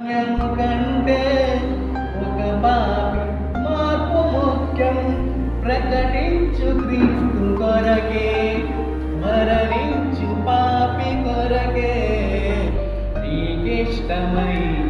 కంటే ఒక పాపి మార్పు ముఖ్యం. ప్రకటించు క్రీస్తు కొరకే, మరణించు పాపి కొరకే, నీకిష్టమై